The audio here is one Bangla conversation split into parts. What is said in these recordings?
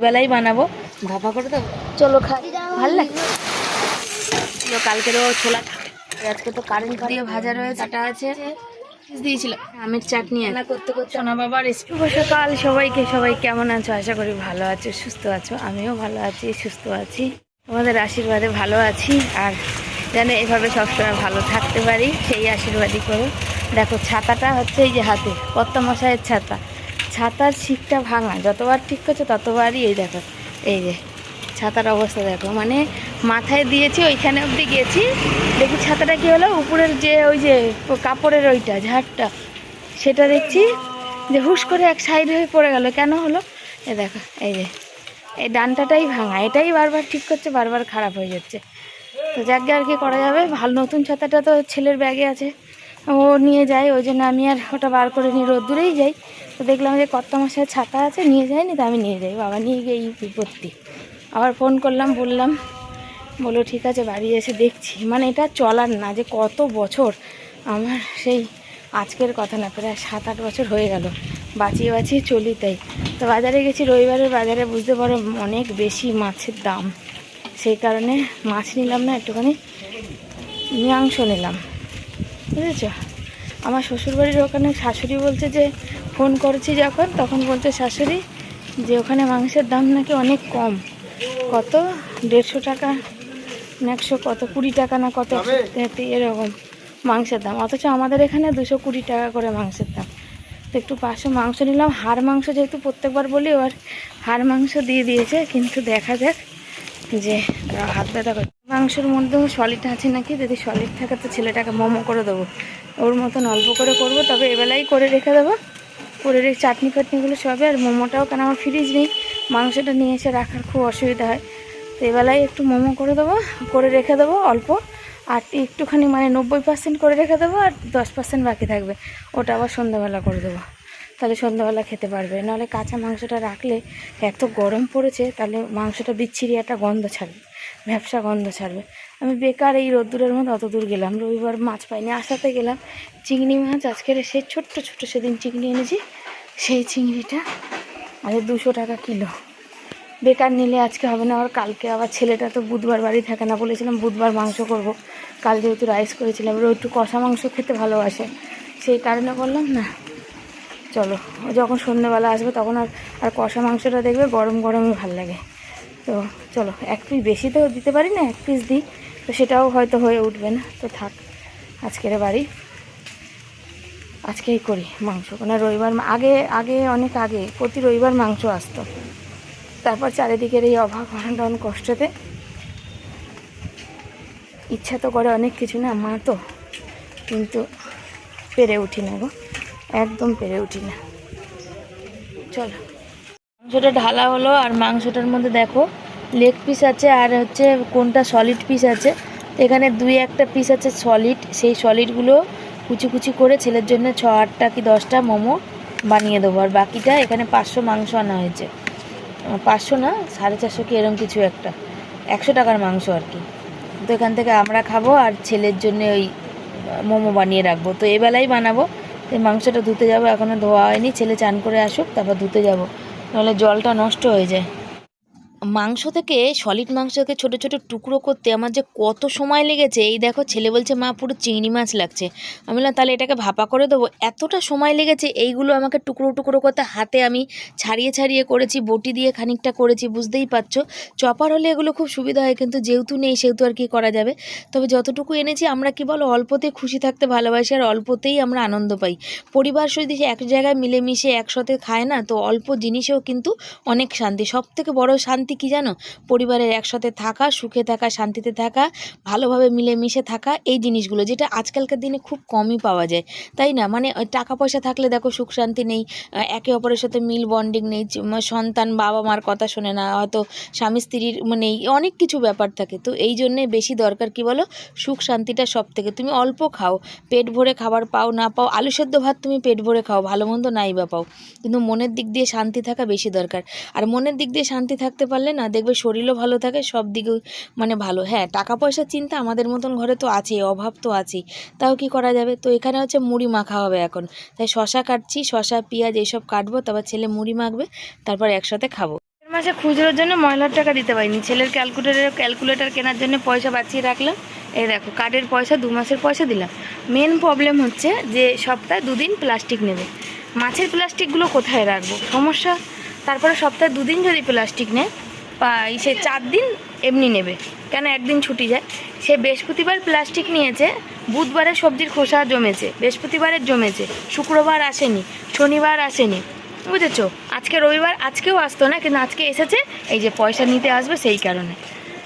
বেলাই বানাবো, ভাপা করে দেবো। চলো খাই, ভালো লাগে। কালকেরও ছোলা, আজকে তো কারেন্ট দিয়ে ভাজা রয়েছে, আটা আছে, দিয়েছিল আমের চাটনি করতে করতে। সোনা বাবার শুভ সকাল সবাইকে। সবাই কেমন আছো? আশা করি ভালো আছো, সুস্থ আছো। আমিও ভালো আছি, সুস্থ আছি, তোমাদের আশীর্বাদে ভালো আছি। আর যেন এভাবে সবসময় ভালো থাকতে পারি সেই আশীর্বাদই করো। দেখো ছাতাটা হচ্ছে এই যে হাতে, কত মশাইয়ের ছাতা, ছাতার শিকটা ভাঙা, যতবার ঠিক করছে ততবারই এই দেখো, এই যে ছাতার অবস্থা দেখো, মানে মাথায় দিয়েছি ওইখানে অবধি গেছি, দেখি ছাতাটা কী হলো, উপরের যে ওই যে কাপড়ের ওইটা ঝাড়টা, সেটা দেখছি যে হুশ করে এক সাইড হয়ে পড়ে গেল। কেন হলো? এ দেখো, এই যে এই ডান্টাটাই ভাঙা, এটাই বারবার ঠিক করছে, বারবার খারাপ হয়ে যাচ্ছে। তো যাকে আর কি করা যাবে, ভালো নতুন ছাতাটা তো ছেলের ব্যাগে আছে, ও নিয়ে যায়, ওই জন্য আমি আর ওটা বার করে নিয়ে রোদ্দুরেই যাই। তো দেখলাম যে কত মাসের ছাতা আছে, নিয়ে যায়নি, তো আমি নিয়ে যাই। বাবা নিয়ে গিয়ে এই বিপত্তি। আবার ফোন করলাম, বললাম, বলো ঠিক আছে বাড়ি এসে দেখছি। মানে এটা চলার না, যে কত বছর আমার, সেই আজকের কথা না, প্রায় 7-8 বছর হয়ে গেল বাঁচিয়ে বাঁচিয়ে চলি। তাই তো বাজারে গেছি, রবিবারের বাজারে, বুঝতে পারো অনেক বেশি মাছের দাম, সেই কারণে মাছ নিলাম না, একটুখানি মাংস নিলাম, বুঝেছ। আমার শ্বশুরবাড়ির ওখানে শাশুড়ি বলছে যে, ফোন করেছি যখন, তখন বলছে শাশুড়ি যে ওখানে মাংসের দাম নাকি অনেক কম, কত 150 টাকা না 100 কত 20 টাকা না কত, এরকম মাংসের দাম। অথচ আমাদের এখানে 220 টাকা করে মাংসের দাম। তো একটু পাশে মাংস নিলাম, হাড় মাংস, যেহেতু প্রত্যেকবার বলি, আর হাড় মাংস দিয়ে দিয়েছে, কিন্তু দেখা যাক, যে হাত ব্যথা করে। মাংসের মধ্যেও সলিড আছে নাকি, যদি সলিড থাকে তো ছেলেটাকে মোমো করে দেবো, ওর মতন অল্প করে করব, তবে এবেলাই করে রেখে দেবো, করে রেখে চাটনি ফাটনিগুলো সবে। আর মোমোটাও, কেন আমার ফ্রিজ নেই, মাংসটা নিয়ে এসে রাখার খুব অসুবিধা হয়, তো এবেলায় একটু মোমো করে দেবো, করে রেখে দেবো অল্প, আর একটুখানি মানে 90% করে রেখে দেবো, আর 10% বাকি থাকবে, ওটা আবার সন্ধ্যাবেলা করে দেবো, তাহলে সন্ধ্যাবেলা খেতে পারবে। নাহলে কাঁচা মাংসটা রাখলে, এত গরম পড়েছে, তাহলে মাংসটা বিচ্ছিরি একটা গন্ধ ছাড়বে, ভ্যাপসা গন্ধ ছাড়বে। আমি বেকার এই রোদ্দুরের মধ্যে অত দূর গেলাম, রবিবার মাছ পাইনি, আসাতে গেলাম চিংড়ি মাছ, আজকের সেই ছোট্ট ছোট্ট সেদিন চিংড়ি এনেছি, সেই চিংড়িটা আজ 200 টাকা কিলো। বেকার নিলে আজকে হবে না, আর কালকে আবার ছেলেটা তো বুধবার বাড়ি থাকে না, বলেছিলাম বুধবার মাংস করব, কাল যেহেতু রাইস করেছিলাম, ও একটু কষা মাংস খেতে ভালোবাসে, সেই কারণে বললাম না চলো, ও যখন সন্ধ্যেবেলা আসবে তখন আর কষা মাংসটা দেখবে গরম গরমই ভালো লাগে। তো চলো, এক পিস বেশি তো দিতে পারি না, এক পিস দিই, তো সেটাও হয়তো হয়ে উঠবে না, তো থাক আজকের বাড়ি, আজকেই করি মাংস। কোনো রবিবার আগে আগে অনেক আগে প্রতি রবিবার মাংস আসতো, তারপর চারিদিকের এই অভাব অনটন কষ্টতে ইচ্ছা তো করে অনেক কিছু, না মা তো, কিন্তু পেরে উঠি না গো, একদম পেরে উঠি না। চলো, মাংসটা ঢালা হলো, আর মাংসটার মধ্যে দেখো লেগ পিস আছে, আর হচ্ছে কোনটা সলিড পিস আছে, এখানে 2-1টা পিস আছে সলিড, সেই সলিডগুলো কুচি কুচি করে ছেলের জন্য 6-8টা কি 10টা মোমো বানিয়ে দেবো। আর বাকিটা, এখানে 500 মাংস আনা হয়েছে, 500 না 450 কি এরকম কিছু একটা, 100 টাকার মাংস আর কি। তো এখান থেকে আমরা খাবো, আর ছেলের জন্য ওই মোমো বানিয়ে রাখবো। তো এবেলাই বানাবো, তো মাংসটা ধুতে যাবো, এখনও ধোয়া হয়নি, ছেলে চান করে আসুক তারপর ধুতে যাবো, নাহলে জলটা নষ্ট হয়ে যায়। মাংস থেকে, সলিড মাংস থেকে ছোটো ছোটো টুকরো করতে আমার যে কত সময় লেগেছে। এই দেখো ছেলে বলছে মা পুরো চিংড়ি মাছ লাগছে, আমি বললাম তাহলে এটাকে ভাপা করে দেবো, এতটা সময় লেগেছে। এইগুলো আমাকে টুকরো টুকরো করতে হাতে আমি ছাড়িয়ে ছাড়িয়ে করেছি, বটি দিয়ে খানিকটা করেছি, বুঝতেই পারছো। চপার হলে এগুলো খুব সুবিধা হয়, কিন্তু যেহেতু নেই সেহেতু আর কি করা যাবে। তবে যতটুকু এনেছি, আমরা কি বলো, অল্পতে খুশি থাকতে ভালোবাসি, আর অল্পতেই আমরা আনন্দ পাই। পরিবার যদি এক জায়গায় মিলেমিশে একসাথে খায় না, তো অল্প জিনিসেও কিন্তু অনেক শান্তি। সব থেকে বড় শান্তি কি জানো? পরিবারের একসাথে থাকা, সুখে থাকা, শান্তিতে থাকা, ভালোভাবে মিলেমিশে থাকা, এই জিনিসগুলো যেটা আজকালকার দিনে খুব কমই পাওয়া যায়, তাই না? মানে টাকা পয়সা থাকলে দেখো সুখ শান্তি নেই, একে অপরের সাথে মিল বন্ডিং নেই, সন্তান বাবা মার কথা শোনে না, হয়তো স্বামী স্ত্রীর মানে অনেক কিছু ব্যাপার থাকে। তো এই জন্যে বেশি দরকার কি বলো, সুখ শান্তিটা সব থেকে। তুমি অল্প খাও, পেট ভরে খাবার পাও না পাও, আলু সেদ্ধ ভাত তুমি পেট ভরে খাও, ভালো মন্দ নাই বা পাও, কিন্তু মনের দিক দিয়ে শান্তি থাকা বেশি দরকার। আর মনের দিক দিয়ে শান্তি থাকতে পারলে না, দেখবে শরীরও ভালো থাকে, সব দিকে মানে ভালো। হ্যাঁ, টাকা পয়সার চিন্তা আমাদের মতন ঘরে তো আছেই, অভাব তো আছেই, তাও কি করা যাবে। তো এখানে হচ্ছে মুড়ি মাখা হবে এখন, তাই শশা কাটছি, শশা পেঁয়াজ এইসব কাটবো, তারপর ছেলে মুড়ি মাখবে, তারপর একসাথে খাবো। মাসে খুচরোর জন্য ময়লার টাকা দিতে পারিনি, ছেলের ক্যালকুলেটর কেনার জন্য পয়সা বাঁচিয়ে রাখলাম। এই দেখো কার্ডের পয়সা 2 মাসের পয়সা দিলাম। মেন প্রবলেম হচ্ছে যে সপ্তাহে 2 দিন প্লাস্টিক নেবে, মাছের প্লাস্টিকগুলো কোথায় রাখবো সমস্যা। তারপরে সপ্তাহে 2 দিন যদি প্লাস্টিক নেয় সে 4 দিন এমনি নেবে, কেন একদিন ছুটি যায়। সে বৃহস্পতিবার প্লাস্টিক নিয়েছে, বুধবারে সবজির খোসা জমেছে, বৃহস্পতিবারের জমেছে, শুক্রবার আসেনি, শনিবার আসেনি, বুঝেছো। আজকে রবিবার, আজকেও আসতো না, কিন্তু আজকে এসেছে, এই যে পয়সা নিতে আসবে সেই কারণে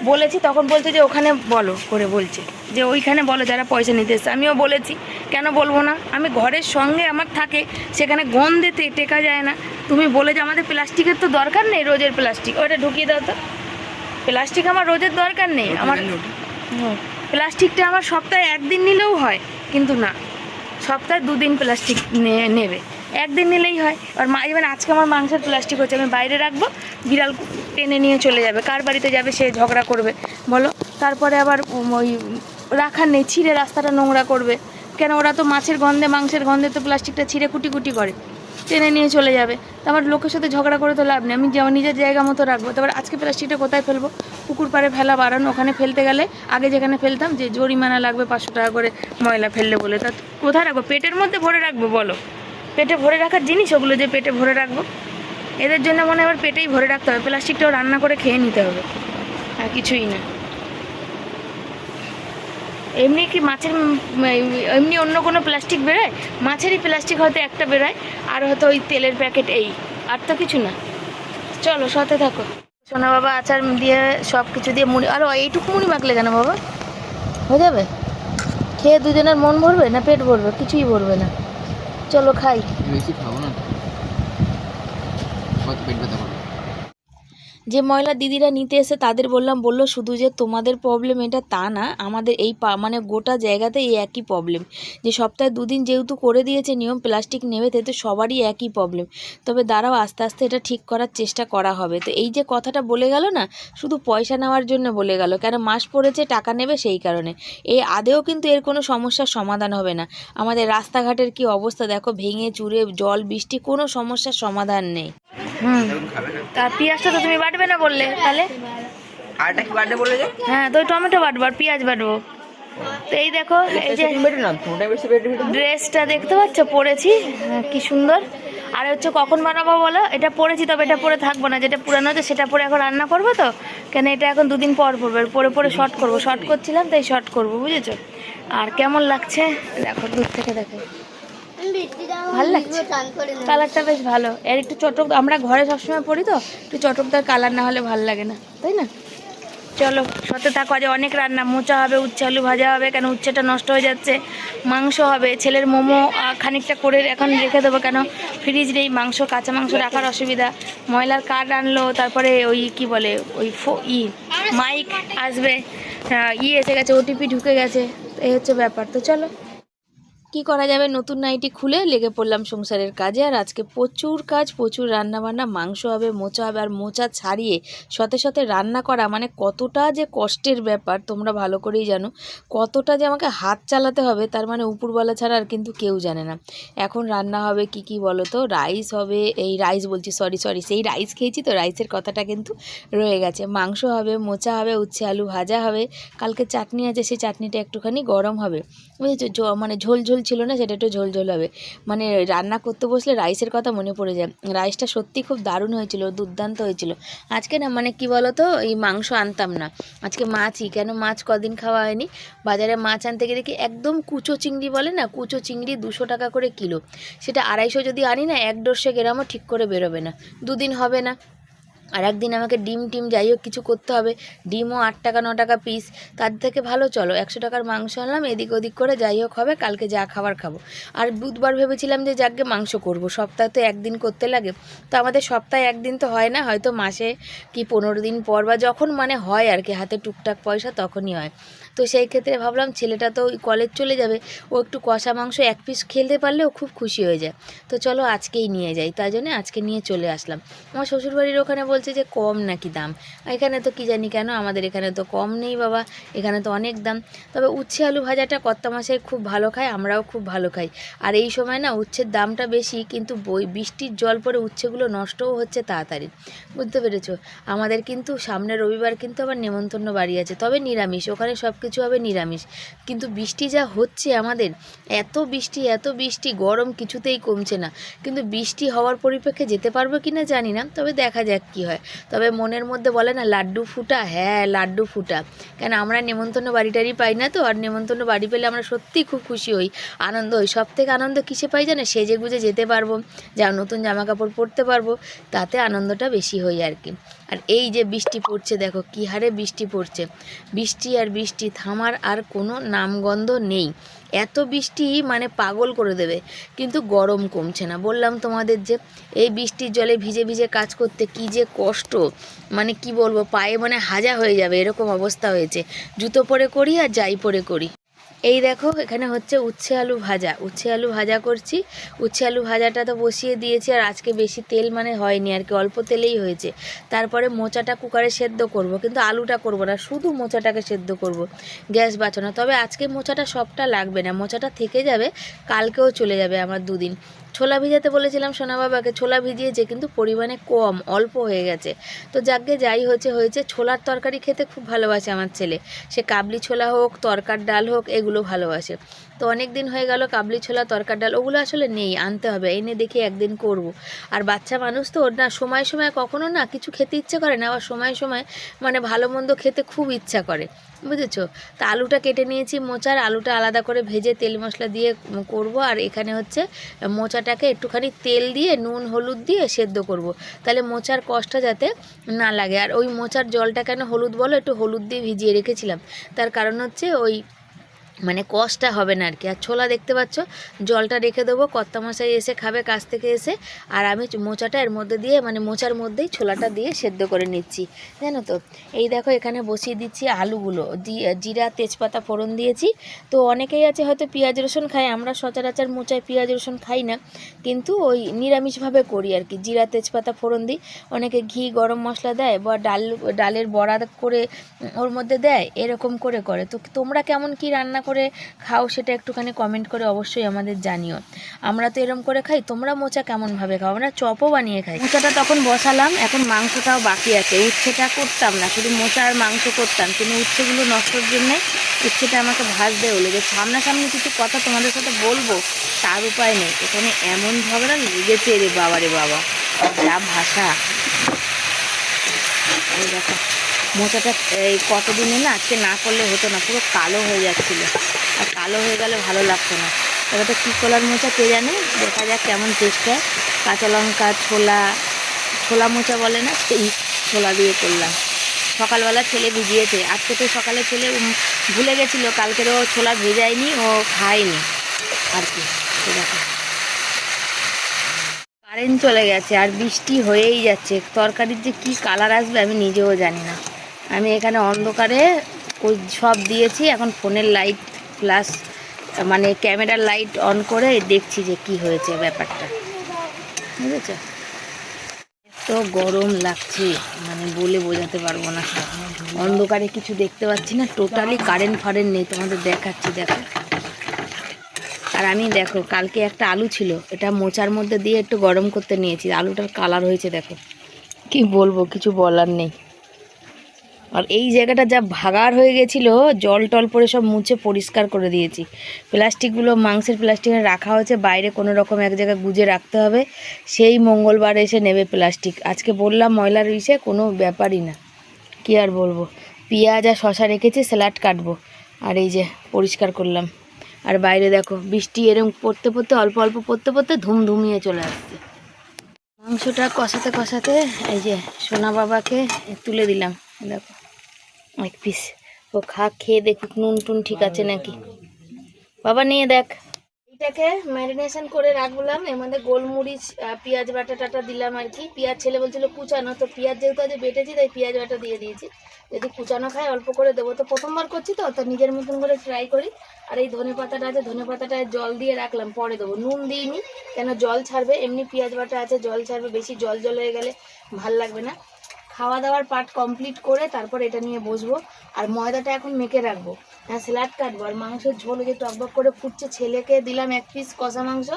বলেছি। তখন বলছে যে ওখানে বলো করে, বলছে যে ওইখানে বলো যারা পয়সা নিতে এসছে। আমিও বলেছি কেন বলবো না, আমি ঘরের সঙ্গে আমার থাকে, সেখানে গন্ধেতে টেকা যায় না। তুমি বলে যে আমাদের প্লাস্টিকের তো দরকার নেই, রোজের প্লাস্টিক ওটা ঢুকিয়ে দাও তো। প্লাস্টিক আমার রোজের দরকার নেই, আমার প্লাস্টিকটা আমার সপ্তাহে 1 দিন নিলেও হয়, কিন্তু না, সপ্তাহে 2 দিন প্লাস্টিক নেবে, 1 দিন নিলেই হয়। আর মানে আজকে আমার মাংসের প্লাস্টিক হচ্ছে, আমি বাইরে রাখবো, বিড়াল টেনে নিয়ে চলে যাবে, কার বাড়িতে যাবে সে ঝগড়া করবে বলো। তারপরে আবার ওই রাখার নেই, ছিঁড়ে রাস্তাটা নোংরা করবে, কেন ওরা তো মাছের গন্ধে মাংসের গন্ধে তো প্লাস্টিকটা ছিঁড়ে কুটি কুটি করে টেনে নিয়ে চলে যাবে। তো আমার লোকের সাথে ঝগড়া করে তো লাভ নেই, আমি যেমন নিজের জায়গা মতো রাখবো। তারপর আজকে প্লাস্টিকটা কোথায় ফেলবো, পুকুর পাড়ে ফেলা বারণ, ওখানে ফেলতে গেলে আগে যেখানে ফেলতাম যে জরিমানা লাগবে 500 টাকা করে ময়লা ফেললে বলে, তা কোথায় রাখবো, পেটের মধ্যে ভরে রাখবো বলো। পেটে ভরে রাখার জিনিস ওগুলো যে পেটে ভরে রাখবো, এদের জন্য মনে হয় আবার পেটেই ভরে রাখতে হবে, প্লাস্টিকটাও রান্না করে খেয়ে নিতে হবে, আর কিছুই না। এমনি কি মাছের এমনি অন্য কোনো প্লাস্টিক বেরোয়, মাছেরই প্লাস্টিক হয়তো একটা বেরোয়, আর হয়তো ওই তেলের প্যাকেট, এই আর তো কিছু না। চলো সাথে থাকো। সোনা বাবা আচার দিয়ে সব কিছু দিয়ে মুড়ি, আরও এইটুকু মুড়ি মাখলে কেন বাবা, হয়ে যাবে, খেয়ে দুজনের মন ভরবে না পেট ভরবে, কিছুই ভরবে না। চলো খাই, বেশি খাবো না, পেট ব্যথা করবে। যে ময়লা দিদিরা নিতে এসে তাদের বললো শুধু যে তোমাদের প্রবলেম এটা তা না, আমাদের এই মানে গোটা জায়গাতে এই একই প্রবলেম, যে সপ্তাহে 2 দিন যেহেতু করে দিয়েছে নিয়ম প্লাস্টিক নেবে, তাতে সবারই একই প্রবলেম। তবে দাঁড়াও আস্তে আস্তে এটা ঠিক করার চেষ্টা করা হবে। তো এই যে কথাটা বলে গেল না, শুধু পয়সা নেওয়ার জন্য বলে গেল, কেন মাস পড়েছে টাকা নেবে সেই কারণে, এই আদেও কিন্তু এর কোনো সমস্যার সমাধান হবে না। আমাদের রাস্তাঘাটের কি অবস্থা দেখো, ভেঙে চুরে জল বৃষ্টি, কোনো সমস্যার সমাধান নেই। তা পেঁয়াজটা তো তুমি বাটবে না বললে, তাহলে আরটা কি বাটবে বললে যে? হ্যাঁ তো টমেটো বাটবো আর পেঁয়াজ বাটবো। তো এই দেখো এই যে ড্রেসটা দেখতে পাচ্ছ পরেছি, কি সুন্দর। আর হচ্ছে কখন বানাবো বলো, এটা পরেছি, তবে এটা পরে থাকবো না, যেটা পুরানো আছে সেটা পরে এখন রান্না করবো। তো কেন এটা এখন 2 দিন পর পরবে, পরে পরে শর্ট করবো, শর্ট করছিলাম তাই শর্ট করবো, বুঝেছো। আর কেমন লাগছে দেখো, দূর থেকে দেখো, ভালো লাগছে, কালারটা বেশ ভালো। এর একটু চটক, আমরা ঘরে সবসময় পরি তো, একটু চটকদার কালার না হলে ভালো লাগে না, তাই না। চলো সাথে থাকো, আজ অনেক রান্না, মোচা হবে, উচ্ছে আলু ভাজা হবে, কেন উচ্ছেটা নষ্ট হয়ে যাচ্ছে, মাংস হবে, ছেলের মোমো খানিকটা করে এখন রেখে দেবো, কেন ফ্রিজ নেই, মাংস কাঁচা মাংস রাখার অসুবিধা। ময়লার কার্ড আনলো, তারপরে ওই কি বলে ওই মাইক আসবে, এসে গেছে, ওটিপি ঢুকে গেছে, এই হচ্ছে ব্যাপার। তো চলো কি করা যাবে, নতুন নাইটি খুলে লেগে পড়লাম সংসারের কাজে। আর আজকে প্রচুর কাজ, প্রচুর রান্নাবান্না, মাংস হবে, মোচা হবে, আর মোচা ছাড়িয়ে সাথে সাথে রান্না করা মানে কতটা যে কষ্টের ব্যাপার তোমরা ভালো করেই জানো, কতটা যে আমাকে হাত চালাতে হবে, তার মানে উপরওয়ালা ছাড়া আর কিন্তু কেউ জানে না। এখন রান্না হবে কি কি বলো তো, রাইস হবে, এই রাইস বলছি সরি সেই রাইস খেয়েছি তো, রাইসের কথাটা কিন্তু রয়ে গেছে। মাংস হবে, মোচা হবে, উচ্ছে আলু ভাজা হবে, কালকে চাটনি আছে, সেই চাটনিটা একটুখানি গরম হবে, বুঝেছো, মানে ঝোল ঝোল ছিল না, সেটা একটু ঝোল ঝোল হবে। মানে রান্না করতে বসলে রাইসের কথা মনে পড়ে যায়, রাইসটা সত্যি খুব দারুণ হয়েছিল, দুর্দান্ত হয়েছিল। আজকে না মানে কি বলো তো, এই মাংস আনতাম না, আজকে মাছই, কেন মাছ কদিন খাওয়া হয়নি, বাজারে মাছ আনতে গিয়ে দেখি একদম কুচো চিংড়ি বলে না, কুচো চিংড়ি 200 টাকা করে কিলো, সেটা 250 যদি আনি না 1-1.5 গ্রামও ঠিক করে বেরোবে না, 2 দিন হবে না। আর একদিন আমাকে ডিম যাই হোক কিছু করতে হবে, ডিমও 8 টাকা 9 টাকা পিস, তার থেকে ভালো চলো 100 টাকার মাংস আনলাম, এদিক ওদিক করে যাই হোক হবে, কালকে যা খাবার খাবো। আর বুধবার ভেবেছিলাম যে যাকে মাংস করব, সপ্তাহে তো 1 দিন করতে লাগে, তো আমাদের সপ্তাহে 1 দিন তো হয় না, হয়তো মাসে কি 15 দিন পর বা যখন মানে হয় আর কি, হাতে টুকটাক পয়সা তখনই হয়। তো সেই ক্ষেত্রে ভাবলাম ছেলেটা তো ওই কলেজ চলে যাবে, ও একটু কষা মাংস 1 পিস খেলতে পারলে ও খুব খুশি হয়ে যায়, তো চলো আজকেই নিয়ে যাই, তাই জন্য আজকে নিয়ে চলে আসলাম। আমার শ্বশুরবাড়ির ওখানে বলছে যে কম নাকি দাম, এখানে তো কি জানি কেন, আমাদের এখানে তো কম নেই বাবা, এখানে তো অনেক দাম। তবে উচ্ছে আলু ভাজাটা কর্তা মশাই খুব ভালো খায়, আমরাও খুব ভালো খাই। আর এই সময় না উচ্ছের দামটা বেশি, কিন্তু বৃষ্টির জল পড়ে উচ্ছেগুলো নষ্টও হচ্ছে তাড়াতাড়ি, বুঝতে পেরেছো? আমাদের কিন্তু সামনের রবিবার কিন্তু আবার নেমন্তন্ন বাড়ি আছে, তবে নিরামিষ, ওখানে সব কিছু হবে নিরামিষ। কিন্তু বৃষ্টি যা হচ্ছে আমাদের, এত বৃষ্টি, গরম কিছুতেই কমছে না। কিন্তু বৃষ্টি হওয়ার পরিপ্রেক্ষে যেতে পারবো কি না জানি না, তবে দেখা যাক কি হয়। তবে মনের মধ্যে বলে না লাড্ডু ফুটা, হ্যাঁ লাড্ডু ফুটা, কেন আমরা নেমন্তন্ন বাড়িটারই পাই না তো। আর নেমন্তন্ন বাড়ি পেলে আমরা সত্যিই খুব খুশি হই, আনন্দ হই। সব থেকে আনন্দ কিসে পাই জানো? সেজে গুজে যেতে পারবো, যা নতুন জামা কাপড় পরতে পারবো, তাতে আনন্দটা বেশি হয় আর কি। আর এই যে বৃষ্টি পড়ছে দেখো কী হারে বৃষ্টি পড়ছে, বৃষ্টি আর বৃষ্টি, থামার আর কোনো নামগন্ধ নেই। এত বৃষ্টি মানে পাগল করে দেবে, কিন্তু গরম কমছে না। বললাম তোমাদের যে এই বৃষ্টির জলে ভিজে ভিজে কাজ করতে কী যে কষ্ট, মানে কি বলবো, পায়ে মানে হাজা হয়ে যাবে এরকম অবস্থা হয়েছে। জুতো পরে করি আর যাই পরে করি। এই দেখো এখানে হচ্ছে উচ্ছে আলু ভাজা করছি। উচ্ছে আলু ভাজাটা তো বসিয়ে দিয়েছি, আর আজকে বেশি তেল মানে হয়নি আর কি, অল্প তেলেই হয়েছে। তারপরে মোচাটা কুকারে সেদ্ধ করব, কিন্তু আলুটা করব না, শুধু মোচাটাকে সেদ্ধ করব, গ্যাস বাঁচানো। তবে আজকে মোচাটা সবটা লাগবে না, মোচাটা থেকে যাবে, কালকেও চলে যাবে আমার 2 দিন। ছোলা ভিজাতে বলেছিলাম সোনা বাবাকে, ছোলা ভিজিয়েছে কিন্তু পরিমাণে কম, অল্প হয়ে গেছে। তো যাকে যাই হয়েছে, ছোলার তরকারি খেতে খুব ভালোবাসে আমার ছেলে, সে কাবলি ছোলা হোক, তরকার ডাল হোক, এগুলো ভালোবাসে। তো অনেক দিন হয়ে গেল কাবলি ছোলা, তরকার ডাল ওগুলো আসলে নেই, আনতে হবে, এনে দেখি একদিন করব। আর বাচ্চা মানুষ তো ওর না সময় কখনো না কিছু খেতে ইচ্ছে করে না, আবার সময় মানে ভালো মন্দ খেতে খুব ইচ্ছা করে, বুঝেছো? তা আলুটা কেটে নিয়েছি, মোচার আলুটা আলাদা করে ভেজে তেল মশলা দিয়ে করব। আর এখানে হচ্ছে মোচাটাকে একটুখানি তেল দিয়ে নুন হলুদ দিয়ে সেদ্ধ করব, তাহলে মোচার কষ্টটা যাতে না লাগে। আর ওই মোচার জলটা কেন হলুদ বলো, একটু হলুদ দিয়ে ভিজিয়ে রেখেছিলাম, তার কারণ হচ্ছে ওই মানে কষ্টটা হবে না আর কি। আর ছোলা দেখতে পাচ্ছ, জলটা রেখে দেবো, কর্তামশাই এসে খাবে কাজ থেকে এসে, আর আমি মোচাটা এর মধ্যে দিয়ে মানে মোচার মধ্যেই ছোলাটা দিয়ে সেদ্ধ করে নিচ্ছি, জানো তো। এই দেখো এখানে বসিয়ে দিচ্ছি আলুগুলো, জিরা তেজপাতা ফোড়ন দিয়েছি। তো অনেকেই আছে হয়তো পেঁয়াজ রসুন খায়, আমরা সচরাচর মোচায় পেঁয়াজ রসুন খাই না, কিন্তু ওই নিরামিষভাবে করি আর কি। জিরা তেজপাতা ফোড়ন দিই, অনেকে ঘি গরম মশলা দেয়, বা ডালের বড়া করে ওর মধ্যে দেয়, এরকম করে করে। তো তোমরা কেমন কি রান্না করে খাও সেটা একটুখানি কমেন্ট করে অবশ্যই আমাদের জানিও। আমরা তো এরকম করে খাই, তোমরা মোচা কেমনভাবে খাও? আমরা চপও বানিয়ে খাই। মোচাটা তখন বসালাম, এখন মাংসটাও বাকি আছে। উচ্ছেটা করতাম না, শুধু মোচা আর মাংস করতাম, কিন্তু উচ্ছেগুলো নষ্টর জন্যে উচ্ছেটা আমাকে ভাজতে হলো। যে সামনাসামনি কিছু কথা তোমাদের সাথে বলবো তার উপায় নেই, এখানে এমন ঝগড়া লেগেছে রে বাবা, যা ভাষা। এই দেখো মোচাটা এই কতদিনে না আজকে না করলে হতো না, পুরো কালো হয়ে যাচ্ছিলো, আর কালো হয়ে গেলে ভালো লাগতো না। তবে তো কী কলার মোচা কে জানে, দেখা যাক কেমন টেস্ট হয়। কাঁচা লঙ্কা ছোলা মোচা বলে না, সেই ছোলা দিয়ে করলাম। সকালবেলা ছেলে ভিজিয়েছে, আজকে তো সকালে ছেলে ভুলে গেছিলো, কালকেরও ছোলা ভেজায়নি, ও খায়নি আর কি। দেখো কারেন্ট চলে গেছে আর বৃষ্টি হয়েই যাচ্ছে, তরকারির যে কী কালার আসবে আমি নিজেও জানি না। আমি এখানে অন্ধকারে ওই সব দিয়েছি, এখন ফোনের লাইট প্লাস মানে ক্যামেরার লাইট অন করে দেখছি যে কি হয়েছে ব্যাপারটা, বুঝেছ? এত গরম লাগছে মানে বলে বোঝাতে পারবো না, অন্ধকারে কিছু দেখতে পাচ্ছি না, টোটালি কারেন্ট নেই। তোমাদের দেখাচ্ছি দেখো। আর আমি দেখো কালকে একটা আলু ছিল, এটা মোচার মধ্যে দিয়ে একটু গরম করতে নিয়েছি, আলুটার কালার হয়েছে দেখো, কি বলবো, কিছু বলার নেই। আর এই জায়গাটা যা ভাগাড় হয়ে গেছিলো, জল টল পরে সব মুছে পরিষ্কার করে দিয়েছি। প্লাস্টিকগুলো মাংসের প্লাস্টিকে রাখা হয়েছে, বাইরে কোনো রকম এক জায়গায় গুজে রাখতে হবে, সেই মঙ্গলবার এসে নেবে প্লাস্টিক। আজকে বললাম ময়লার ইসে কোনো ব্যাপারই না, কি আর বলবো। পেঁয়াজ আর শশা রেখেছি, স্যালাড কাটবো, আর এই যে পরিষ্কার করলাম। আর বাইরে দেখো বৃষ্টি এরকম পড়তে অল্প অল্প পড়তে ধুমধুমিয়ে চলে আসছে। মাংসটা কষাতে এই যে সোনা বাবাকে তুলে দিলাম, দেখো 1 পিস, ও খেয়ে দেখুক নুন টুন ঠিক আছে নাকি। বাবা নিয়ে দেখ। এটাকে ম্যারিনেশন করে রাখলাম, এর মধ্যে গোলমরিচ পেঁয়াজ বাটা দিলাম আর কি। পেঁয়াজ ছেলে বলছিল কুচানো, তো পেঁয়াজ যেহেতু আজ বেটেছি তাই পেঁয়াজ বাটা দিয়ে দিয়েছি। যদি কুচানো খায় অল্প করে দেবো, তো প্রথমবার করছি তো নিজের মতন করে ট্রাই করি। আর এই ধনে পাতাটা আছে, ধনে পাতাটায় জল দিয়ে রাখলাম, পরে দেবো। নুন দিইনি কেন, জল ছাড়বে, এমনি পেঁয়াজ বাটা আছে জল ছাড়বে, বেশি জল হয়ে গেলে ভাল লাগবে না। খাওয়া দাওয়ার পার্ট কমপ্লিট করে তারপর এটা নিয়ে বসবো। আর ময়দাটা এখন মেখে রাখবো, হ্যাঁ স্যালাড কাটবো। আর মাংসের ঝোল যে টকবক করে ফুটছে, ছেলেকে দিলাম 1 পিস কষা মাংস,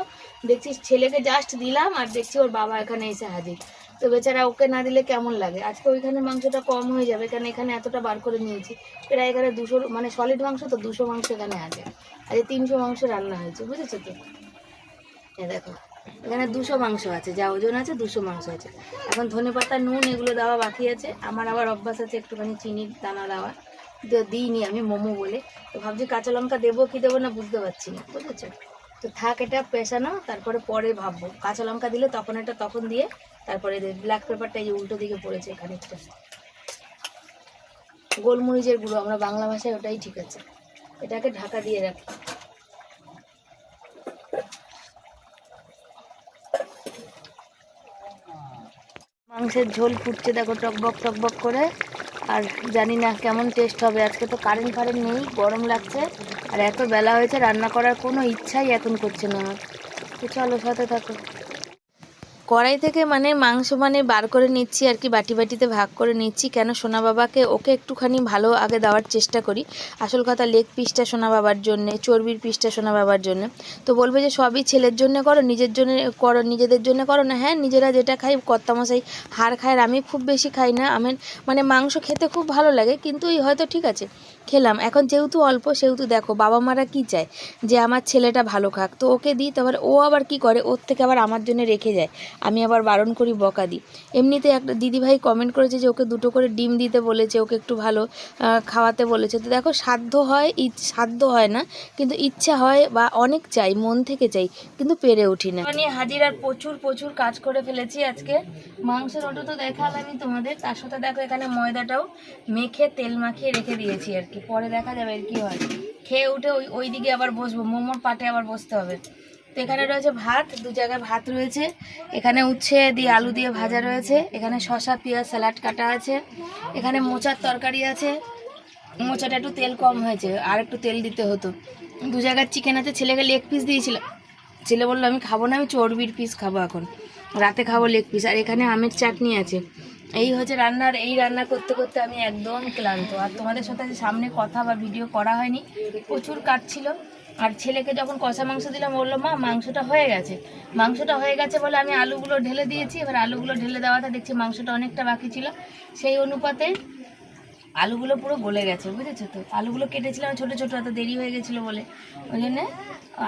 দেখছি ছেলেকে জাস্ট দিলাম আর দেখছি ওর বাবা এখানে এসে হাজির। তো বেচারা ওকে না দিলে কেমন লাগে। আজকে ওইখানে মাংসটা কম হয়ে যাবে, কারণ এখানে এতটা বার করে নিয়েছি, প্রায় এখানে 200 মানে সলিড মাংস তো 200 মাংস এখানে আছে। আর 300 মাংস রান্না হয়েছে, বুঝেছো তো। দেখো এখানে 200 মাংস আছে, যা ওজন আছে 200 মাংস আছে। এখন ধনেপাতা নুন এগুলো দেওয়া বাকি আছে। আমার আবার অভ্যাস আছে একটুখানি চিনির দানা দেওয়া, দিইনি আমি মোমো বলে। তো ভাবছি কাঁচা লঙ্কা দেবো কি দেবো না বুঝতে পারছি না, বুঝেছো তো। থাক এটা পেশানো, তারপরে পরে ভাববো। কাঁচা লঙ্কা দিলে তখন এটা তখন দিয়ে তারপরে ব্ল্যাক পেপারটা এই যে উল্টো দিকে পড়েছে খানিকটা, গোলমরিচের গুঁড়ো, আমরা বাংলা ভাষায় ওটাই ঠিক আছে। এটাকে ঢাকা দিয়ে রাখি। মাংসের ঝোল ফুটছে দেখো টকবক টকবক করে। আর জানি না কেমন টেস্ট হবে। আজকে তো কারেন্ট নেই, গরম লাগছে, আর এত বেলা হয়েছে, রান্না করার কোনো ইচ্ছাই এখন করছে না আমার। তো চলো সাথে থাকো। কড়াই থেকে মানে মাংস মানে বার করে নিচ্ছি আর কি, বাটি বাটিতে ভাগ করে নিচ্ছি। কেন সোনা বাবাকে ওকে একটুখানি ভালো আগে দেওয়ার চেষ্টা করি। আসল কথা লেগ পিসটা সোনা বাবার জন্যে, চর্বির পিসটা সোনা বাবার জন্য। তো বলবে যে সবই ছেলের জন্য করো, নিজের জন্য করো, নিজেদের জন্য করো না। হ্যাঁ নিজেরা যেটা খাই, কর্তামশাই হাড় খায়, আর আমি খুব বেশি খাই না। আমি মানে মাংস খেতে খুব ভালো লাগে, কিন্তু হয়তো ঠিক আছে খেলাম। এখন যেহেতু অল্প, সেহেতু দেখো বাবা মারা কি চায় যে আমার ছেলেটা ভালো খাক, তো ওকে দিই। তারপর ও আবার কি করে, ওর থেকে আবার আমার জন্য রেখে যায়, আমি আবার বারণ করি, বকা দিই। এমনিতে একটা দিদিভাই কমেন্ট করেছে যে ওকে 2টো করে ডিম দিতে বলেছে, ওকে একটু ভালো খাওয়াতে বলেছে। তো দেখো সাধ্য হয় না, কিন্তু ইচ্ছা হয় বা অনেক চাই, মন থেকে চাই, কিন্তু পেরে উঠি না। নিয়ে হাজির, আর প্রচুর কাজ করে ফেলেছি আজকে। মাংসের ওটা তো দেখালামই তোমাদের, তার সাথে দেখো এখানে ময়দাটাও মেখে তেল মাখিয়ে রেখে দিয়েছি আর কি। পরে দেখা যাবে আর কি হয়। খেয়ে উঠে ওই দিকে আবার বসবো, মোমোর পাটে আবার বসতে হবে। তো এখানে রয়েছে ভাত, 2 জায়গায় ভাত রয়েছে। এখানে উচ্ছে দিয়ে আলু দিয়ে ভাজা রয়েছে। এখানে শসা পেঁয়াজ স্যালাড কাটা আছে। এখানে মোচার তরকারি আছে। মোচাটা একটু তেল কম হয়েছে, আর একটু তেল দিতে হতো। 2 জায়গার চিকেন আছে। ছেলেকে লেগ পিস দিয়েছিলাম, ছেলে বললো আমি খাবো না, আমি চর্বির পিস খাবো, এখন রাতে খাবো লেগ পিস। আর এখানে আমের চাটনি আছে। এই হচ্ছে রান্নার। এই রান্না করতে করতে আমি একদম ক্লান্ত। আর তোমাদের সাথে সামনে কথা বা ভিডিও করা হয়নি, প্রচুর কাজ ছিল। আর ছেলেকে যখন কষা মাংস দিলাম বললো মা মাংসটা হয়ে গেছে বলে আমি আলুগুলো ঢেলে দিয়েছি। এবার আলুগুলো ঢেলে দেওয়াতে দেখছি মাংসটা অনেকটা বাকি ছিল, সেই অনুপাতে আলুগুলো পুরো গলে গেছে, বুঝেছো তো। আলুগুলো কেটেছিলাম ছোটো ছোটো, এত দেরি হয়ে গেছিলো বলে, ওই জন্যে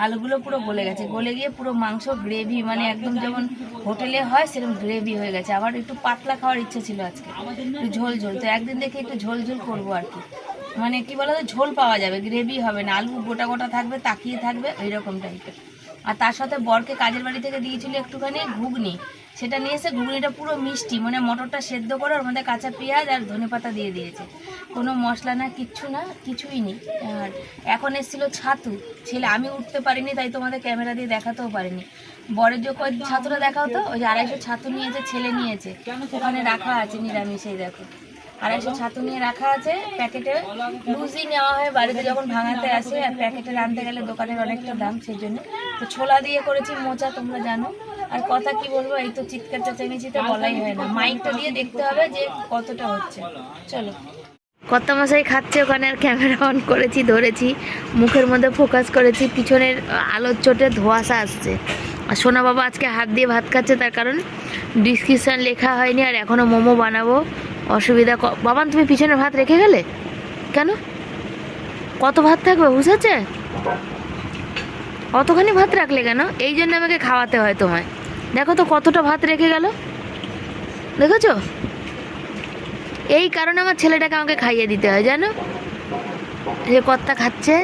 আলুগুলো পুরো গলে গেছে। গলে গিয়ে পুরো মাংস গ্রেভি, মানে একদম যেমন হোটেলে হয় সেরকম গ্রেভি হয়ে গেছে। আবার একটু পাতলা খাওয়ার ইচ্ছে ছিল আজকে, একটু ঝোল, তো একদিন দেখে একটু ঝোল করবো আর কি। মানে কি বলো তো, ঝোল পাওয়া যাবে, গ্রেভি হবে না, আলু গোটা গোটা থাকবে, তাকিয়ে থাকবে, এইরকম টাইপের। আর তার সাথে বরকে কাজের বাড়ি থেকে দিয়েছিল একটুখানি ঘুগনি, সেটা নিয়ে এসে ঘুগনিটা পুরো মিষ্টি, মানে মটরটা সেদ্ধ করে ওর মধ্যে কাঁচা পেঁয়াজ আর ধনেপাতা দিয়ে দিয়েছে, কোনো মশলা না, কিছুই নেই। আর এখন এসেছিলো ছাতু, ছেলে, আমি উঠতে পারিনি তাই তোমাদের ক্যামেরা দিয়ে দেখাতেও পারিনি। বরের যে ছাতুটা দেখাও তো, ওই যে 250 ছাতু নিয়েছে, ছেলে নিয়েছে, ওখানে রাখা আছে নিরামিষেই। দেখো 250 ছাতু নিয়ে রাখা আছে প্যাকেটে। লুজই নেওয়া হয় বাড়িতে যখন ভাঙাতে আসে, আর প্যাকেটে রাঁধতে গেলে দোকানের অনেকটা দাম, সেই জন্য। তো ছোলা দিয়ে করেছি মোচা, তোমরা জানো। আর কথা কি বলবো, এই তো চিৎকার চেঁচামেচিতে বলাই হয় না, মাইকটা দিয়ে দেখতে হবে যে কতটা হচ্ছে। চলো, কর্তামশাই খাচ্ছে ওখানে, আর ক্যামেরা অন করেছি, ধরেছি, মুখের মধ্যে ফোকাস করেছি, পিছনের আলোর চোটে ধোঁয়াশা আসছে। আর সোনা বাবা আজকে হাত দিয়ে ভাত খাচ্ছে, তার কারণ ডিসক্রিপশান লেখা হয়নি, আর এখনও মোমো বানাবো, অসুবিধা। বাবান তুমি পিছনে ভাত রেখে গেলে কেন? কত ভাত থাকবে বুঝেছে? অতখানি ভাত রাখলে কেন? এই জন্য আমাকে খাওয়াতে হয় তোমায়। দেখো তো কতটা ভাত রেখে গেল, দেখেছো? এই কারণে আমার ছেলেটাকে আমাকে খাইয়ে দিতে হয়, জানো? যে কর্তা খাচ্ছে,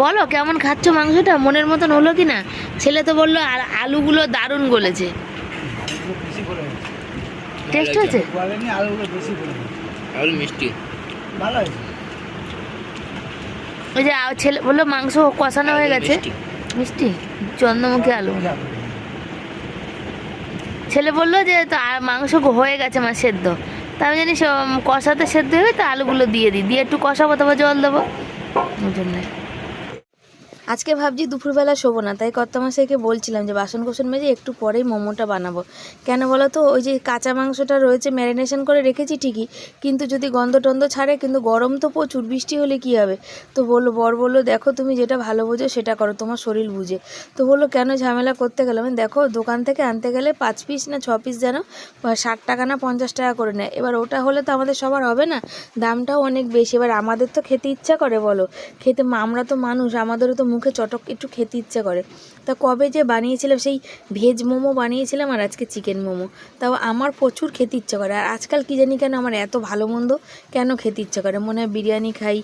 বলো কেমন খাচ্ছ মাংসটা, মনের মতন হলো কি না? ছেলে তো বললো আলুগুলো দারুণ গলেছে, টেস্ট হয়েছে, মিষ্টি ভালো হয়েছে। ওই যে ছেলে বললো মাংস কষানো হয়ে গেছে, মিষ্টি চন্দ্রমুখী আলু। ছেলে বললো যে তো মাংস হয়ে গেছে আমার সেদ্ধ, তা আমি জানি কষাতে সেদ্ধ হবে, তো আলুগুলো দিয়ে দিই, দিয়ে একটু কষাবো, তারপর জল দেবো, ওই জন্যে। আজকে ভাবছি দুপুরবেলা শোবো না, তাই কর্তামশাইকে বলছিলাম যে বাসন কোসন মেজে একটু পরেই মোমোটা বানাবো। কেন বলো তো, ওই যে কাঁচা মাংসটা রয়েছে ম্যারিনেশন করে রেখেছি ঠিকই, কিন্তু যদি গন্ধ টন্ধ ছাড়ে, কিন্তু গরম তো প্রচুর, বৃষ্টি হলে কী হবে। তো বর বললো দেখো তুমি যেটা ভালো বোঝো সেটা করো, তোমার শরীর বুঝে। তো বললো কেন ঝামেলা করতে গেলাম, দেখো দোকান থেকে আনতে গেলে 5 পিস না 6 পিস যেন 60 টাকা না 50 টাকা করে নেয়। এবার ওটা হলে তো আমাদের সবার হবে না, দামটাও অনেক বেশি। এবার আমাদের তো খেতে ইচ্ছা করে বলো, খেতে আমরা তো মানুষ, আমাদেরও তো মুখে চটক একটু খেতে ইচ্ছে করে। তা কবে যে বানিয়েছিলাম সেই ভেজ মোমো বানিয়েছিলাম, আর আজকে চিকেন মোমো। তাও আমার প্রচুর খেতে ইচ্ছে করে। আর আজকাল কী জানি কেন আমার এত ভালো মন্দ কেন খেতে ইচ্ছে করে, মনে হয় বিরিয়ানি খাই,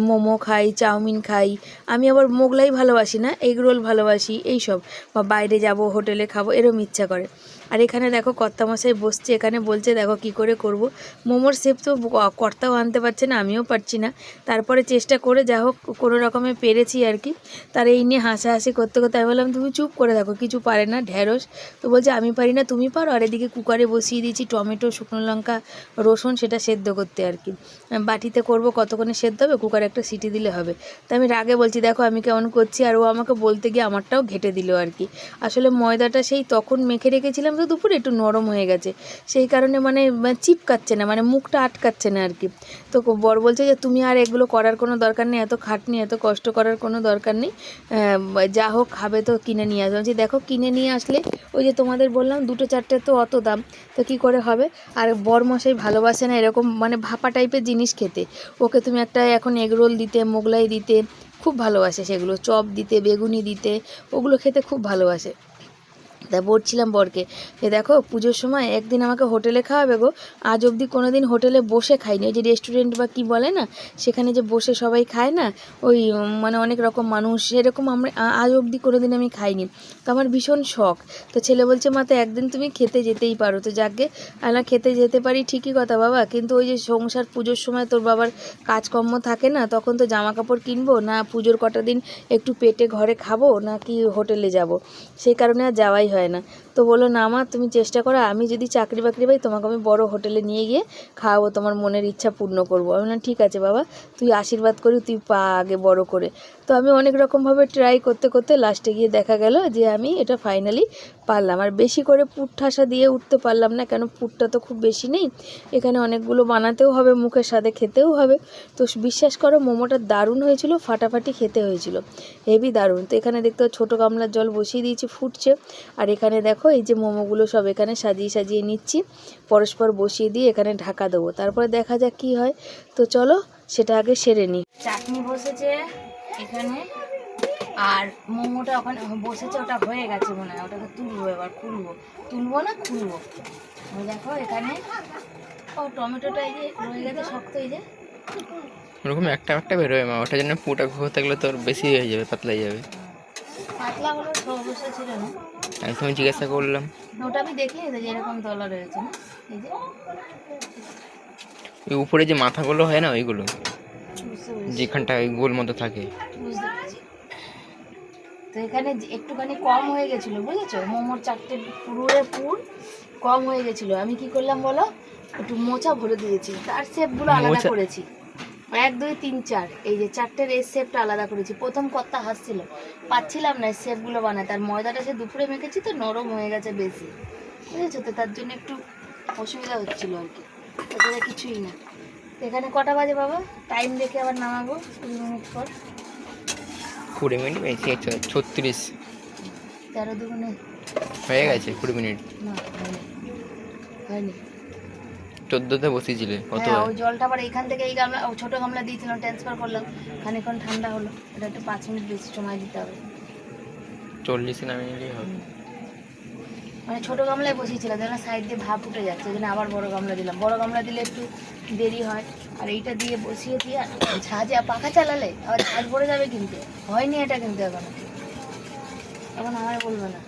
মোমো খাই, চাউমিন খাই। আমি আবার মোগলাই ভালোবাসি না, এগ রোল ভালোবাসি, এইসব। বা বাইরে যাব হোটেলে খাবো, এরম ইচ্ছা করে। আর এখানে দেখো কর্তামশাই বসছে, এখানে বলছে দেখো কি করে করব। মোমোর শেপ তো কর্তাও আনতে পারছে না, আমিও পারছি না। তারপরে চেষ্টা করে যা হোক কোনো রকমে পেরেছি আর কি। তার এই নিয়ে হাসাহাসি করতে করতে আমি বললাম তুমি চুপ করে দেখো, কিছু পারে না ঢ্যাঁড়স। তো বলছে আমি পারি না, তুমি পারো। আর এদিকে কুকারে বসিয়ে দিয়েছি টমেটো, শুকনো লঙ্কা, রসুন, সেটা সেদ্ধ করতে আর কি। বাটিতে করব, কতক্ষণে সেদ্ধ হবে, কুকারে একটা সিটি দিলে হবে। তো আমি রাগে বলছি দেখো আমি কেমন করছি, আর ও আমাকে বলতে গিয়ে আমারটাও ঘেটে দিল আর কি। আসলে ময়দাটা সেই তখন মেখে রেখেছিলাম তো দুপুরে, একটু নরম হয়ে গেছে, সেই কারণে মানে চিপকাচ্ছে না, মানে মুখটা আটকাচ্ছে না আর কি। তো বর বলছে যে তুমি আর এগুলো করার কোনো দরকার নেই, এত খাটনি এত কষ্ট করার কোনো দরকার নেই, যা হোক খাবে তো কিনে নিয়ে আসবে। বলছি দেখো কিনে নিয়ে আসলে ওই যে তোমাদের বললাম 2-4টে তো অত দাম, তো কী করে হবে। আর বর মশাই ভালোবাসে না এরকম মানে ভাপা টাইপের জিনিস খেতে। ওকে তুমি একটা এখন এগরোল দিতে, মোগলাই দিতে খুব ভালোবাসে, সেগুলো চপ দিতে, বেগুনি দিতে, ওগুলো খেতে খুব ভালোবাসে। তাই বলছিলাম বরকে যে দেখো পুজোর সময় একদিন আমাকে হোটেলে খাওয়াবে গো, আজ অবধি কোনো দিন হোটেলে বসে খাইনি। ওই যে রেস্টুরেন্ট বা কী বলে না, সেখানে যে বসে সবাই খায় না, ওই মানে অনেক রকম মানুষ, সেরকম আমরা আজ অবধি কোনো দিন আমি খাইনি। তো আমার ভীষণ শখ। তো ছেলে বলছে মা তো একদিন তুমি খেতে যেতেই পারো। তো যাকে আমরা খেতে যেতে পারি ঠিকই কথা বাবা, কিন্তু ওই যে সংসার পুজোর সময় তোর বাবার কাজকর্ম থাকে না, তখন তো জামা কাপড় কিনবো না, পুজোর কটা দিন একটু পেটে ঘরে খাবো না কি হোটেলে যাব, সেই কারণে আর যাওয়াই হয় না। তো বললো না মা তুমি চেষ্টা করো, আমি যদি চাকরি বাকরি পাই তোমাকে আমি বড় হোটেলে নিয়ে গিয়ে খাওয়াবো, তোমার মনের ইচ্ছা পূর্ণ করবো। আমি বললাম ঠিক আছে বাবা, তুই আশীর্বাদ করি, তুই পা আগে বড় করে। তো আমি অনেক রকমভাবে ট্রাই করতে করতে লাস্টে গিয়ে দেখা গেল যে আমি এটা ফাইনালি পারলাম। আর বেশি করে পুর ঠাসা দিয়ে উঠতে পারলাম না, কেন পুরটা তো খুব বেশি নেই, এখানে অনেকগুলো বানাতেও হবে, মুখের স্বাদে খেতেও হবে। তো বিশ্বাস করো মোমোটা দারুণ হয়েছিল, ফাটাফাটি খেতে হয়েছিল, হেভি দারুণ। তো এখানে দেখতে ছোটো গামলার জল বসিয়ে দিয়েছি, ফুটছে। আর এখানে দেখো এই যে মোমোগুলো সব এখানে সাজিয়ে সাজিয়ে নিচ্ছি, পরস্পর বসিয়ে দিয়ে এখানে ঢাকা দেবো, তারপরে দেখা যাক কী হয়। তো চলো সেটা আগে সেরে নিই। চাটনি বসেছে এখানে, আর মোমোটা ওখানে বসেছে, ওটা হয়ে গেছে মনে হয়, ওটাকে তুলবো, এবার তুলবো না খুলবো। ওই দেখো এখানে ও টমেটোটা এই যে রয়ে গেছে শক্ত, এই যে ওরকম একটা একটা বেরোবে মা, ওটার জন্য পুটা ঘুরে থাকলে তোর বেশি হয়ে যাবে, পাতলা হয়ে যাবে। পাতলা হলো সমস্যা ছিল না, আমি তুমি জিজ্ঞাসা করলাম, ওটা আমি দেখিয়ে যে এরকম তলা রয়েছে না, এই যে ওই উপরে যে মাথাগুলো হয় না ওইগুলো, বুঝতে পেরেছি, যেখানটা ওই গোল মতো থাকে। বুঝতে পেরেছি। তো এখানে একটুখানি কম হয়ে গেছিলো বুঝেছো, মোমোর 4টে পুরের পুর কম হয়ে গেছিলো। আমি কি করলাম বলো, একটু মোচা ভরে দিয়েছি, তার শেপগুলো আলাদা করেছি, 1 2 3 4, এই যে 4টের এই শেপটা আলাদা করেছি। প্রথম কর্তা হাসছিল, পাচ্ছিলাম না শেপগুলো বানাতে, আর ময়দাটা সে দুপুরে মেখেছি তো নরম হয়ে গেছে বেশি, বুঝেছো, তো তার জন্য একটু অসুবিধা হচ্ছিলো আর কি, তাছাড়া কিছুই না। এখানে কটা বাজে বাবা, টাইম দেখে আবার নামাবো 20 মিনিট পর, 20 মিনিট বেশি, 36 13 দুগুণে হয়ে গেছে 20 মিনিট। না হয়নি 14তে বসিয়েছিলে কত? হ্যাঁ ওই জলটা আবার এইখান থেকে এই গামলা, ছোটো গামলা দিয়েছিলাম, ট্রান্সফার করলাম, খানিকক্ষণ ঠান্ডা হলো, এটা একটু 5 মিনিট বেশি সময় দিতে হবে। 40 নামিয়ে নিলেই হবে। মানে ছোটো গামলায় বসিয়েছিলাম, যেন সাইড দিয়ে ভাপ উঠে যাচ্ছে, ওই জন্য আবার বড়ো গামলা দিলাম। বড়ো গামলা দিলে একটু দেরি হয়, আর এইটা দিয়ে বসিয়ে দিয়ে ঝাঁঝে পাখা চালালে আবার ঝাঁঝ পড়ে যাবে, কিন্তু হয়নি এটা, কিন্তু এখন আমার বলবে না।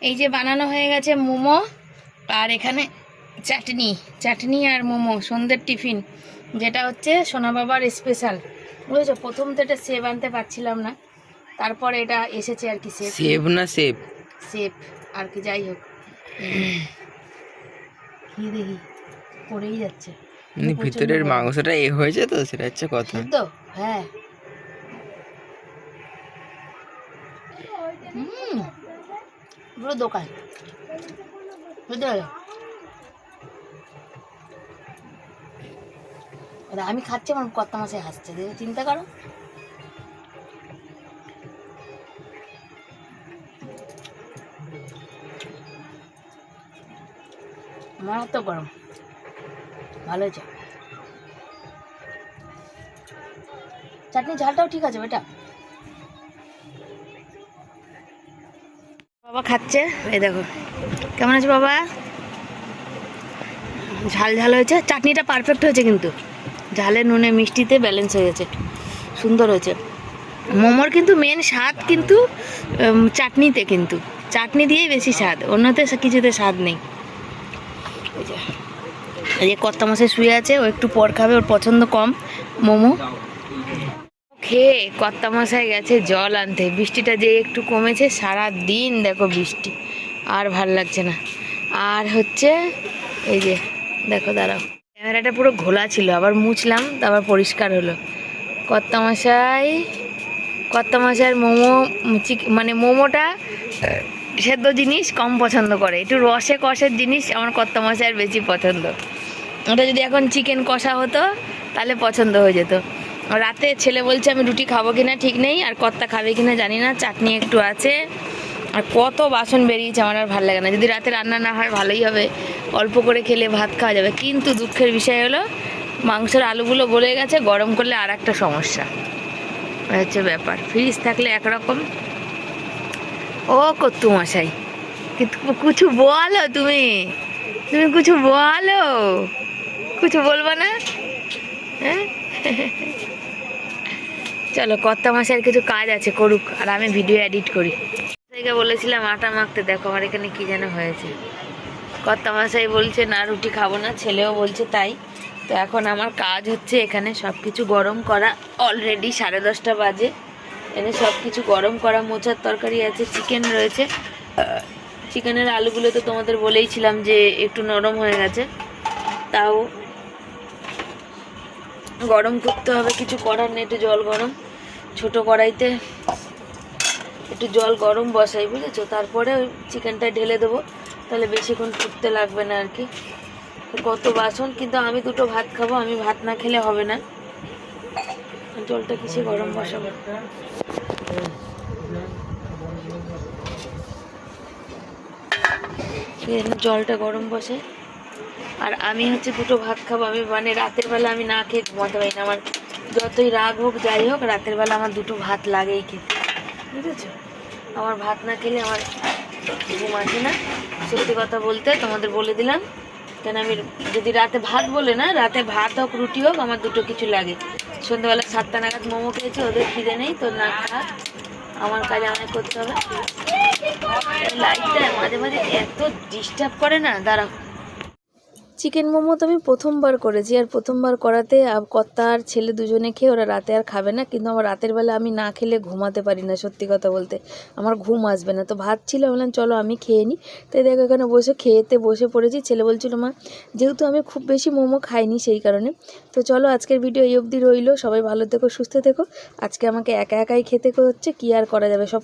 এই যে বানানো হয়ে গেছে মোমো, আর এখানে চাটনি আর মোমো, সন্ধ্যের টিফিন, যেটা হচ্ছে সোনা বাবার স্পেশাল, বুঝেছো। প্রথম তো এটা সেব আনতে পারছিলাম না, তারপরে এটা এসেছে আর কি, সেব না সেব আর কি, যাই হোক কি দেখি পড়েই যাচ্ছে, মানে ভিতরের মাংসটা এ হয়েছে তো, সেটা হচ্ছে কথা। তো হ্যাঁ, পুরো দোকান বুঝতে পারো। আমি খাচ্ছি, আমার কত মাসে হাসছে, দেখে চিন্তা করো। আমার তো গরম ভালো হয়েছে, চাটনি ঝালটাও ঠিক আছে বেটা। বাবা খাচ্ছে, এই দেখো কেমন আছে বাবা। ঝাল ঝাল হয়েছে, চাটনিটা পারফেক্ট হয়েছে, কিন্তু ঝালে নুনে মিষ্টিতে ব্যালেন্স হয়ে গেছে, সুন্দর হয়েছে। মোমোর কিন্তু মেন স্বাদ কিন্তু চাটনিতে, কিন্তু চাটনি দিয়েই বেশি স্বাদ, অন্যতে কিছুতে স্বাদ নেই। এই যে কর্তা মশাই শুয়ে আছে, ও একটু পর খাবে, ওর পছন্দ কম মোমো। খেয়ে কর্তা মশাই গেছে জল আনতে, বৃষ্টিটা যে একটু কমেছে, সারা দিন দেখো বৃষ্টি, আর ভাল লাগছে না। আর হচ্ছে এই যে দেখো, দাঁড়াও, ক্যামেরাটা পুরো ঘোলা ছিল, আবার মুছলাম, তারপর পরিষ্কার হলো। কর্তা মশাইয়ের মোমো, মানে মোমোটা সেদ্ধ জিনিস কম পছন্দ করে, একটু রসে কষের জিনিস আমার কর্তা মশাইয়ের বেশি পছন্দ। ওটা যদি এখন চিকেন কষা হতো তাহলে পছন্দ হয়ে যেত। রাতে ছেলে বলছে আমি রুটি খাবো কিনা ঠিক নেই, আর কর্তা খাবে কিনা জানি না, চাটনি একটু আছে, আর কত বাসন বেরিয়েছে, আমার আর ভালো লাগে না। যদি রাতে রান্না না হয় ভালোই হবে, অল্প করে খেলে ভাত খাওয়া যাবে, কিন্তু দুঃখের বিষয় হলো মাংসের আলুগুলো গলে গেছে, গরম করলে আর একটা সমস্যা হচ্ছে ব্যাপার। ফ্রিজ থাকলে একরকম। ও কত্তু মশাই, কিছু বলো, তুমি কিছু বলো, কিছু বলবো না? হ্যাঁ চলো, কর্তা মশাইয়ের কিছু কাজ আছে, করুক, আর আমি ভিডিও এডিট করি। বলেছিলাম আটা মাখতে, দেখো আমার এখানে কি যেন হয়েছে। কর্তা মশাই বলছে না রুটি খাবো না, ছেলেও বলছে তাই। তো এখন আমার কাজ হচ্ছে এখানে সব কিছু গরম করা, অলরেডি 10:30 বাজে, এনে সব কিছু গরম করা, মোচার তরকারি আছে, চিকেন রয়েছে। চিকেনের আলুগুলো তো তোমাদের বলেইছিলাম যে একটু নরম হয়ে গেছে, তাও গরম করতে হবে, কিছু করার নেই। একটু জল গরম, ছোটো কড়াইতে একটু জল গরম বসাই, বুঝেছো, তারপরে ওই চিকেনটা ঢেলে দেবো, তাহলে বেশিক্ষণ ফুটতে লাগবে না আর কি। কত বাসন, কিন্তু আমি দুটো ভাত খাবো, আমি ভাত না খেলে হবে না। জলটা কিসে গরম বসাবো, জলটা গরম বসে। আর আমি হচ্ছে দুটো ভাত খাবো, আমি মানে রাতের বেলা আমি না খেয়ে ঘুমাতে পারি না, আমার যতই রাগ হোক যাই হোক, রাতের বেলা আমার দুটো ভাত লাগেই খেতে, বুঝেছো। আমার ভাত না খেলে আমার ঘুম আসে না, সত্যি কথা বলতে তোমাদের বলে দিলাম। কেন আমি যদি রাতে ভাত বলে না, রাতে ভাত হোক রুটি হোক, আমার দুটো কিছু লাগে। সন্ধ্যাবেলা 7টা নাগাদ মোমো খেয়েছি, ওদের খিদে নেই, তো না খা, আমার কাজে অনেক করতে হবে। লাইটটা মাঝে মাঝে এত ডিস্টার্ব করে না, দাঁড়াও। চিকেন মোমো তো আমি প্রথমবার করেছি, আর প্রথমবার করাতে কর্তা আর ছেলে দুজনে খেয়ে ওরা রাতে আর খাবে না, কিন্তু আমার রাতের বেলা আমি না খেলে ঘুমাতে পারি না, সত্যি কথা বলতে আমার ঘুম আসবে না। তো ভাত ছিল, বললাম চলো আমি খেয়ে নিই, তাই দেখো এখানে খেতে বসে পড়েছি। ছেলে বলছিল মা, যেহেতু আমি খুব বেশি মোমো খাইনি সেই কারণে। তো চলো আজকের ভিডিও এই অবধি রইলো, সবাই ভালো থেকো, সুস্থ থেকো। আজকে আমাকে একা একাই খেতে হচ্ছে, কি আর করা যাবে, সব